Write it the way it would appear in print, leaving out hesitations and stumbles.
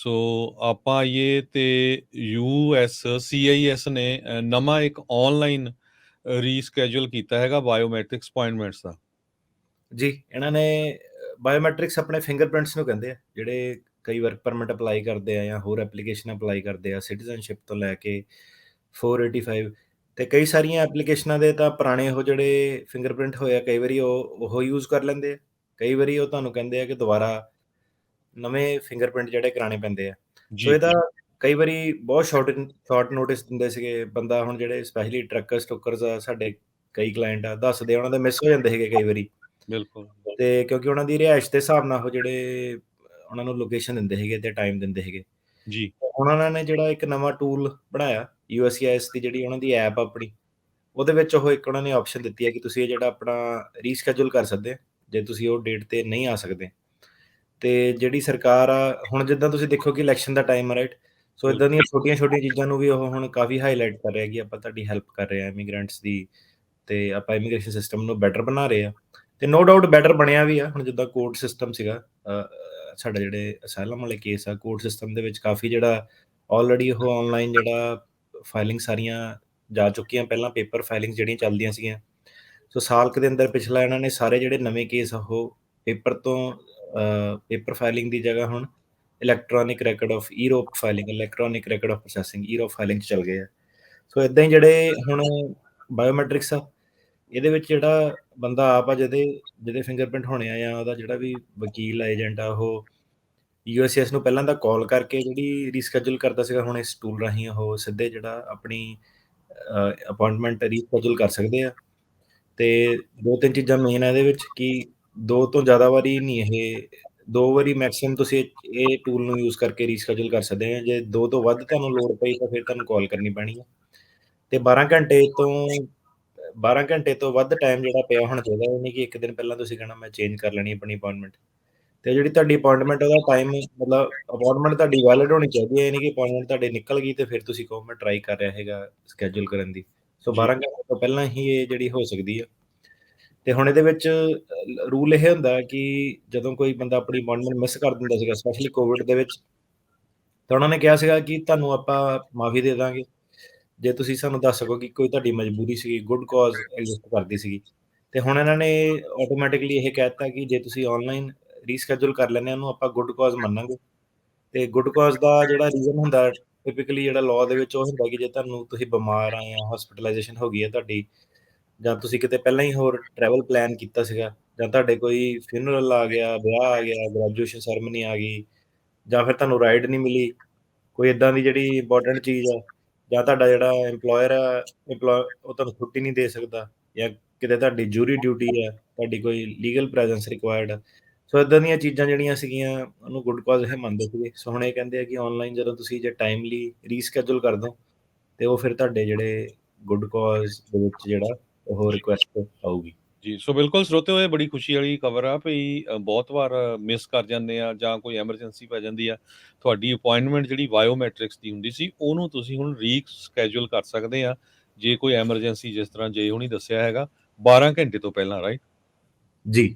ਸੋ ਆਪਾਂ ਆਈਏ ਤੇ ਯੂਐਸ CIS ਨੇ ਨਵਾਂ ਇੱਕ ਆਨਲਾਈਨ ਰੀਸਕੇਜੂਲ ਕੀਤਾ ਹੈਗਾ ਬਾਇਓਮੈਟ੍ਰਿਕਸ ਅਪਾਇੰਟਮੈਂਟਸ ਦਾ। ਜੀ ਇਹਨਾਂ ਨੇ ਬਾਇਓਮੈਟ੍ਰਿਕਸ ਆਪਣੇ ਫਿੰਗਰਪ੍ਰਿੰਟਸ ਨੂੰ ਕਹਿੰਦੇ ਆ, ਜਿਹੜੇ ਕਈ ਵਰਕ ਪਰਮਿਟ ਅਪਲਾਈ ਕਰਦੇ ਆ ਜਾਂ ਹੋਰ ਐਪਲੀਕੇਸ਼ਨ ਅਪਲਾਈ ਕਰਦੇ ਆ, ਸਿਟੀਜ਼ਨਸ਼ਿਪ ਤੋਂ ਲੈ ਕੇ 485 ਤੇ ਕਈ ਸਾਰੀਆਂ ਐਪਲੀਕੇਸ਼ਨਾਂ ਦੇ ਤਾਂ ਪੁਰਾਣੇ ਉਹ ਜਿਹੜੇ ਫਿੰਗਰਪ੍ਰਿੰਟ ਹੋਏ ਆ, ਕਈ ਵਾਰੀ ਉਹ ਯੂਜ਼ ਕਰ ਲੈਂਦੇ ਆ, ਕਈ ਵਾਰੀ ਉਹ ਤੁਹਾਨੂੰ ਕਹਿੰਦੇ ਆ ਕਿ ਦੁਬਾਰਾ ਨਵੇਂ ਫਿੰਗਰਪ੍ਰਿੰਟ ਜਿਹੜੇ ਕਰਾਣੇ ਪੈਂਦੇ ਆ। ਸੋ ਜੀ ਇਹਦਾ ਕਈ ਵਾਰੀ ਬਹੁਤ ਸ਼ਾਰਟ ਨੋਟਿਸ ਦਿੰਦੇ ਸੀਗੇ ਬੰਦਾ, ਹੁਣ ਜਿਹੜੇ ਸਪੈਸ਼ਲੀ ਟਰੱਕਰਸ ਟੁੱਕਰਸ ਆ ਸਾਡੇ ਕਈ ਕਲਾਇੰਟ ਆ ਦੱਸਦੇ, ਉਹਨਾਂ ਦੇ ਮਿਸ ਹੋ ਜਾਂਦੇ ਸੀਗੇ ਕਈ ਵਾਰੀ, ਬਿਲਕੁਲ। ਤੇ ਕਿਉਂਕਿ ਉਹਨਾਂ ਦੀ ਰਿਹਾਇਸ਼ ਦੇ ਹਿਸਾਬ ਨਾਲ ਉਹ ਜਿਹੜੇ ਉਹਨਾਂ ਨੂੰ ਲੋਕੇਸ਼ਨ ਦਿੰਦੇ ਸੀਗੇ ਤੇ ਟਾਈਮ ਦਿੰਦੇ ਸੀਗੇ। ਜੀ ਹੁਣ ਉਹਨਾਂ ਨੇ ਜਿਹੜਾ ਇੱਕ ਨਵਾਂ ਟੂਲ ਬਣਾਇਆ USCIS ਦੀ ਜਿਹੜੀ ਉਹਨਾਂ ਦੀ ਐਪ ਆਪਣੀ, ਉਹਦੇ ਵਿੱਚ ਉਹ ਇੱਕ ਉਹਨਾਂ ਨੇ ਆਪਸ਼ਨ ਦਿੱਤੀ ਹੈ ਕਿ ਤੁਸੀਂ ਇਹ ਜਿਹੜਾ ਆਪਣਾ ਰੀਸ਼ੈਡਿਊਲ ਕਰ ਸਕਦੇ ਜੇ ਤੁਸੀਂ ਉਹ ਡੇਟ ਤੇ ਨਹੀਂ ਆ ਸਕਦੇ। ਤੇ ਜਿਹੜੀ ਸਰਕਾਰ ਆ, ਹੁਣ ਜਿੱਦਾਂ ਤੁਸੀਂ ਦੇਖੋ ਕਿ ਇਲੈਕਸ਼ਨ ਦਾ ਟਾਈਮ ਆ, ਰਾਈਟ, ਸੋ ਇਦਾਂ ਦੀਆਂ ਛੋਟੀਆਂ ਛੋਟੀਆਂ ਚੀਜ਼ਾਂ ਨੂੰ ਵੀ ਉਹ ਹੁਣ ਕਾਫੀ ਹਾਈਲਾਈਟ ਕਰ ਰਿਹਾ ਕਿ ਆਪਾਂ ਤੁਹਾਡੀ ਹੈਲਪ ਕਰ ਰਹੇ ਆ ਇਮੀਗ੍ਰੈਂਟਸ ਦੀ, ਤੇ ਆਪਾਂ ਇਮੀਗ੍ਰੇਸ਼ਨ ਸਿਸਟਮ ਨੂੰ ਬੈਟਰ ਬਣਾ ਰਹੇ ਆ। ਤੇ ਨੋ ਡਾਊਟ ਬੈਟਰ ਬਣਿਆ ਵੀ ਆ। ਹੁਣ ਜਿੱਦਾਂ ਕੋਰਟ ਸਿਸਟਮ ਸੀਗਾ, ਸਾਡੇ ਜਿਹੜੇ ਅਸਾਈਲਮ ਵਾਲੇ ਕੇਸ ਆ, ਕੋਰਟ ਸਿਸਟਮ ਦੇ ਵਿੱਚ ਕਾਫੀ ਜਿਹੜਾ ਆਲਰੇਡੀ ਉਹ ਆਨਲਾਈਨ ਜਿਹੜਾ ਫਾਈਲਿੰਗ ਸਾਰੀਆਂ ਜਾ ਚੁੱਕੀਆਂ, ਪਹਿਲਾਂ ਪੇਪਰ ਫਾਈਲਿੰਗ ਜਿਹੜੀਆਂ ਚੱਲਦੀਆਂ ਸੀਗੀਆਂ। ਸੋ ਸਾਲ ਕੁ ਦੇ ਅੰਦਰ ਪਿਛਲਾ ਇਹਨਾਂ ਨੇ ਸਾਰੇ ਜਿਹੜੇ ਨਵੇਂ ਕੇਸ ਆ ਉਹ ਪੇਪਰ ਫਾਈਲਿੰਗ ਦੀ ਜਗ੍ਹਾ ਹੁਣ ਇਲੈਕਟ੍ਰੋਨਿਕ ਰੈਕੋਰਡ ਆਫ ਈਰੋਪ filing, electronic record of processing, ਈਰੋਪ ਫਾਈਲਿੰਗ 'ਚ ਚੱਲ ਗਏ ਆ। ਸੋ ਇਦਾਂ ਹੀ ਜਿਹੜੇ ਹੁਣ ਬਾਇਓਮੈਟ੍ਰਿਕਸ ਆ, ਇਹਦੇ ਵਿੱਚ ਜਿਹੜਾ ਬੰਦਾ ਆਪ ਆ ਜਿਹਦੇ ਫਿੰਗਰਪ੍ਰਿੰਟ ਹੋਣੇ ਆ, ਜਾਂ ਉਹਦਾ ਜਿਹੜਾ ਵੀ ਵਕੀਲ ਏਜੰਟ ਆ, ਉਹ USCIS ਨੂੰ ਪਹਿਲਾਂ ਤਾਂ ਕਾਲ ਕਰਕੇ ਜਿਹੜੀ ਰੀਸ਼ੈਡਿਊਲ ਕਰਦਾ ਸੀਗਾ, ਹੁਣ ਇਸ ਟੂਲ ਰਾਹੀਂ ਉਹ ਸਿੱਧੇ ਜਿਹੜਾ ਆਪਣੀ ਅਪਾਇੰਟਮੈਂਟ ਰੀਸ਼ੈਡਿਊਲ ਕਰ ਸਕਦੇ ਆ। ਤੇ ਦੋ ਤਿੰਨ ਚੀਜ਼ਾਂ ਮੇਨ ਆ ਇਹਦੇ ਵਿੱਚ ਕਿ 2 ਤੋਂ ਜ਼ਿਆਦਾ ਵਾਰੀ ਨਹੀਂ, ਇਹ 2 ਵਾਰੀ ਮੈਕਸਿਮਮ ਤੁਸੀਂ ਇਹ ਟੂਲ ਨੂੰ ਯੂਜ਼ ਕਰਕੇ ਰੀਸ਼ੈਡਿਊਲ ਕਰ ਸਕਦੇ ਆ। ਜੇ 2 ਤੋਂ ਵੱਧ ਤੁਹਾਨੂੰ ਲੋੜ ਪਈ ਤਾਂ ਫਿਰ ਤੁਹਾਨੂੰ ਕਾਲ ਕਰਨੀ ਪੈਣੀ ਹੈ। ਤੇ 12 ਘੰਟੇ ਤੋਂ ਵੱਧ ਟਾਈਮ ਜਿਹੜਾ ਪਿਆ ਹੋਣਾ ਚਾਹੀਦਾ, ਇਹ ਨਹੀਂ ਕਿ ਇੱਕ ਦਿਨ ਪਹਿਲਾਂ ਤੁਸੀਂ ਕਹਿਣਾ ਮੈਂ ਚੇਂਜ ਕਰ ਲੈਣੀ ਆਪਣੀ ਅਪਾਇੰਟਮੈਂਟ। ਤੇ ਜਿਹੜੀ ਤੁਹਾਡੀ ਅਪਾਇੰਟਮੈਂਟ ਉਹਦਾ ਟਾਈਮ, ਮਤਲਬ ਅਪਾਇੰਟਮੈਂਟ ਤੁਹਾਡੀ ਵੈਲਿਡ ਹੋਣੀ ਚਾਹੀਦੀ ਹੈ, ਇਹ ਨਹੀਂ ਕਿ ਅਪਾਇੰਟਮੈਂਟ ਤੁਹਾਡੀ ਨਿਕਲ ਗਈ ਤੇ ਫਿਰ ਤੁਸੀਂ ਕਹੋ ਮੈਂ ਟਰਾਈ ਕਰ ਰਿਹਾ ਹੈਗਾ ਸਕੈਜੂਲ ਕਰਨ ਦੀ। ਸੋ 12 ਘੰਟੇ ਤੋਂ ਪਹਿਲਾਂ ਹੀ ਇਹ ਜਿਹੜੀ ਹੋ ਸਕਦੀ ਆ। ਤੇ ਹੁਣ ਇਹਦੇ ਵਿੱਚ ਰੂਲ ਇਹ ਹੁੰਦਾ ਕਿ ਜਦੋਂ ਕੋਈ ਬੰਦਾ ਆਪਣੀ ਅਪਾਇੰਟਮੈਂਟ ਮਿਸ ਕਰ ਦਿੰਦਾ ਸੀਗਾ, ਸਪੈਸ਼ਲੀ ਕੋਵਿਡ ਦੇ ਵਿੱਚ, ਤਾਂ ਉਹਨਾਂ ਨੇ ਕਿਹਾ ਸੀਗਾ ਕਿ ਤੁਹਾਨੂੰ ਆਪਾਂ ਮਾਫੀ ਦੇ ਦਾਂਗੇ ਜੇ ਤੁਸੀਂ ਸਾਨੂੰ ਦੱਸ ਸਕੋ ਕਿ ਕੋਈ ਤੁਹਾਡੀ ਮਜਬੂਰੀ ਸੀਗੀ, ਗੁੱਡ ਕਾਜ਼ ਐਗਜ਼ਿਸਟ ਕਰਦੀ ਸੀਗੀ। ਤੇ ਹੁਣ ਇਹਨਾਂ ਨੇ ਆਟੋਮੈਟਿਕਲੀ ਇਹ ਕਹਿ ਦਿੱਤਾ ਕਿ ਜੇ ਤੁਸੀਂ ਆਨਲਾਈਨ ਰੀਸ਼ੈਡਿਊਲ ਕਰ ਲੈਂਦੇ ਉਹਨੂੰ ਆਪਾਂ ਗੁੱਡ ਕਾਜ਼ ਮੰਨਾਂਗੇ। ਤੇ ਗੁੱਡ ਕਾਜ਼ ਦਾ ਜਿਹੜਾ ਰੀਜ਼ਨ ਹੁੰਦਾ ਟਿਪੀਕਲੀ ਜਿਹੜਾ ਲਾਅ ਦੇ ਵਿੱਚ ਉਹ ਹੁੰਦਾ ਕਿ ਜੇ ਤੁਸੀਂ ਬਿਮਾਰ ਆ ਜਾਂ ਹਸਪੀਟਲਾਈਜੇਸ਼ਨ ਹੋ ਗਈ ਹੈ ਤੁਹਾਡੀ, ਜਾਂ ਤੁਸੀਂ ਕਿਤੇ ਪਹਿਲਾਂ ਹੀ ਹੋਰ ਟਰੈਵਲ ਪਲਾਨ ਕੀਤਾ ਸੀਗਾ, ਜਾਂ ਤੁਹਾਡੇ ਕੋਈ ਫਿਊਨਰਲ ਆ ਗਿਆ, ਵਿਆਹ ਆ ਗਿਆ, ਗ੍ਰੈਜੂਏਸ਼ਨ ਸੈਰਮਨੀ ਆ ਗਈ, ਜਾਂ ਫਿਰ ਤੁਹਾਨੂੰ ਰਾਈਡ ਨਹੀਂ ਮਿਲੀ, ਕੋਈ ਇਦਾਂ ਦੀ ਜਿਹੜੀ ਇੰਪੋਰਟੈਂਟ ਚੀਜ਼ ਆ, ਜਾਂ ਤੁਹਾਡਾ ਜਿਹੜਾ ਇੰਪਲੋਇਰ ਆ ਉਹ ਤੁਹਾਨੂੰ ਛੁੱਟੀ ਨਹੀਂ ਦੇ ਸਕਦਾ, ਜਾਂ ਕਿਤੇ ਤੁਹਾਡੀ ਜੂਰੀ ਡਿਊਟੀ ਆ, ਤੁਹਾਡੀ ਕੋਈ ਲੀਗਲ ਪ੍ਰੈਜ਼ੈਂਸ ਰਿਕੁਆਇਰਡ ਆ। ਸੋ ਇਦਾਂ ਦੀਆਂ ਚੀਜ਼ਾਂ ਜਿਹੜੀਆਂ ਸੀਗੀਆਂ ਉਹਨੂੰ ਗੁੱਡ ਕਾਜ਼ ਇਹ ਮੰਨਦੇ ਸੀਗੇ। ਸੋ ਹੁਣ ਇਹ ਕਹਿੰਦੇ ਆ ਕਿ ਆਨਲਾਈਨ ਜਦੋਂ ਤੁਸੀਂ ਜੇ ਟਾਈਮਲੀ ਰੀਸ਼ੈਡਿਊਲ ਕਰ ਦਿਓ ਤੇ ਉਹ ਫਿਰ ਤੁਹਾਡੇ ਜਿਹੜੇ ਗੁੱਡ ਕਾਜ਼ ਦੇ ਵਿੱਚ ਜਿਹੜਾ ਉਹ ਰਿਕੁਐਸਟ ਆਊਗੀ। ਜੀ, ਸੋ ਬਿਲਕੁਲ ਸਰੋਤਿਓ, ਇਹ ਬੜੀ ਖੁਸ਼ੀ ਵਾਲੀ ਖਬਰ ਆ ਵੀ ਬਹੁਤ ਵਾਰ ਮਿਸ ਕਰ ਜਾਂਦੇ ਆ ਜਾਂ ਕੋਈ ਐਮਰਜੈਂਸੀ ਪੈ ਜਾਂਦੀ ਆ, ਤੁਹਾਡੀ ਅਪਾਇੰਟਮੈਂਟ ਜਿਹੜੀ ਬਾਇਓਮੈਟ੍ਰਿਕਸ ਦੀ ਹੁੰਦੀ ਸੀ ਉਹਨੂੰ ਤੁਸੀਂ ਹੁਣ ਰੀਸਕੇਜੂਲ ਕਰ ਸਕਦੇ ਆ ਜੇ ਕੋਈ ਐਮਰਜੈਂਸੀ, ਜਿਸ ਤਰ੍ਹਾਂ ਜੇ ਹੁਣੀ ਦੱਸਿਆ ਹੈਗਾ 12 ਘੰਟੇ ਤੋਂ ਪਹਿਲਾਂ, ਰਾਈਟ ਜੀ।